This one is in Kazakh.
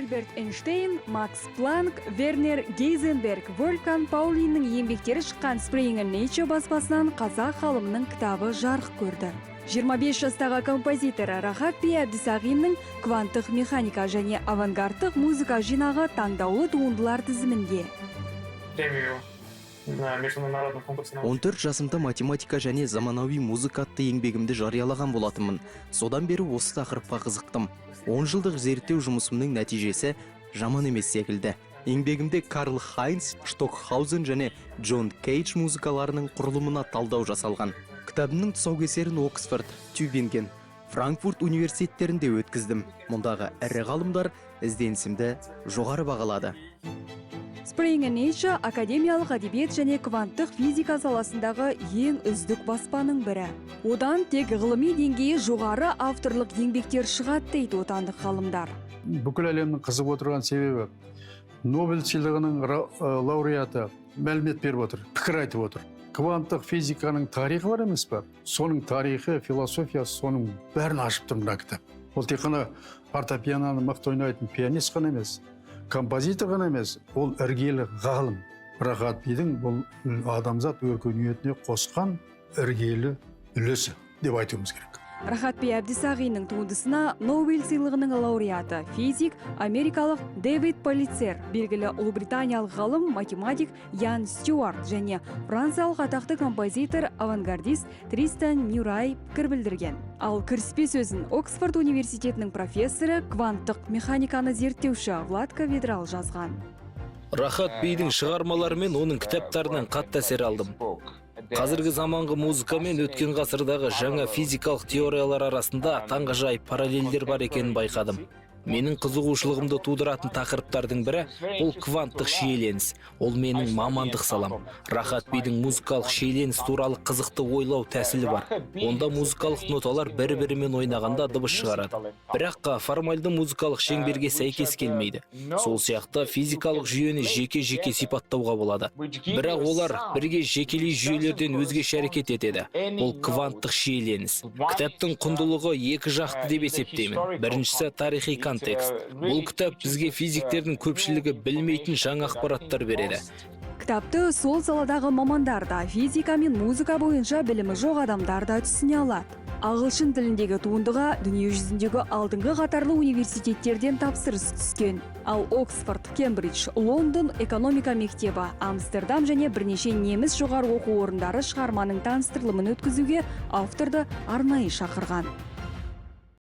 Альберт Эйнштейн, Макс Планк, Вернер Гейзенберг, Вольфганг Паулиннің еңбектері шыққан Spring and Nature баспасынан қазақ ғалымының кітабы жарық көрді. 25 жастағы композитор Рахат Би Әбдісағиннің кванттық механика және авангардтық музыка жинағы таңдаулы туындылар тізімінде. 14 жасымда математика және заманауи музыка атты еңбегімді жариялаған болатынмын. Содан бері осы тақырыпқа қызықтым. 10 жылдық зерттеу жұмысымның нәтижесі жаман емес секілді. Еңбегімде Карл Хайнц, Штокхаузен және Джон Кейдж музыкаларының құрылымына талдау жасалған. Кітабымның тұсаукесерін Оксфорд, Тюбинген, Франкфурт университеттерінде өткіздім. Мұндағы ірі ғалымдар ізденісімді жоғары бағалады. Spring and Nature академиялық әдебиет және кванттық физика саласындағы ең үздік баспаның бірі. Одан тек ғылыми деңгейі жоғары авторлық еңбектер шығады дейді отандық ғалымдар. Бүкіл әлемнің қызып отырған себебі Нобель сыйлығының лауреаты мәлімет беріп отыр, пікір айтып отыр. Кванттық физиканың тарихы бар емес пе? Соның тарихы, философиясы, соның бәрін ашып тұр мына кітап. Ол тек қана фортепианоны мықты ойнайтын пианист қана емес, композитор ғана емес, ол іргелі ғалым. Рахат Бидің бұл адамзат өркениетіне қосқан іргелі үлесі деп айтуымыз керек. Рахат Би Әбдісағиннің туындысына Нобель сыйлығының лауреаты физик америкалық Дэвид Полицер, белгілі ұлыбританиялық ғалым, математик Ян Стюарт және франциялық атақты композитор, авангардист Тристан Мюрай пікір білдірген. Ал кіріспе сөзін Оксфорд университетінің профессоры, кванттық механиканы зерттеуші Владко Ведрал жазған. Рахат Бидің шығармалары мен оның кітаптарынан қатты әсер алдым. Қазіргі заманғы музыка мен өткен ғасырдағы жаңа физикалық теориялар арасында таңғажайып параллельдер бар екенін байқадым. Менің қызығушылығымды тудыратын тақырыптардың бірі ол кванттық шиеленіс. Ол менің мамандық салам. Рахат Бидің музыкалық шиеленіс туралы қызықты ойлау тәсілі бар. Онда музыкалық ноталар бір-бірімен ойнағанда дыбыс шығарады. Бірақ формальды музыкалық шеңберге сәйкес келмейді. Сол сияқты физикалық жүйені жеке-жеке сипаттауға болады. Бірақ олар бірге жекелей жүйелерден өзгеше әрекет етеді. Ол кванттық шиеленіс. Кітаптың құндылығы екі жақты деп есептеймін. Біріншісі тарихи контекст. Бұл кітап бізге физиктердің көпшілігі білмейтін жаңа ақпараттар береді. Кітапты сол саладағы мамандар да, физика мен музыка бойынша білімі жоқ адамдар да түсіне алады. Ағылшын тіліндегі туындыға дүние жүзіндегі алдыңғы қатарлы университеттерден тапсырыс түскен. Ал Оксфорд, Кембридж, Лондон экономика мектебі, Амстердам және бірнеше неміс жоғары оқу орындары шығарманың таныстырылымын өткізуге авторды арнайы шақырған.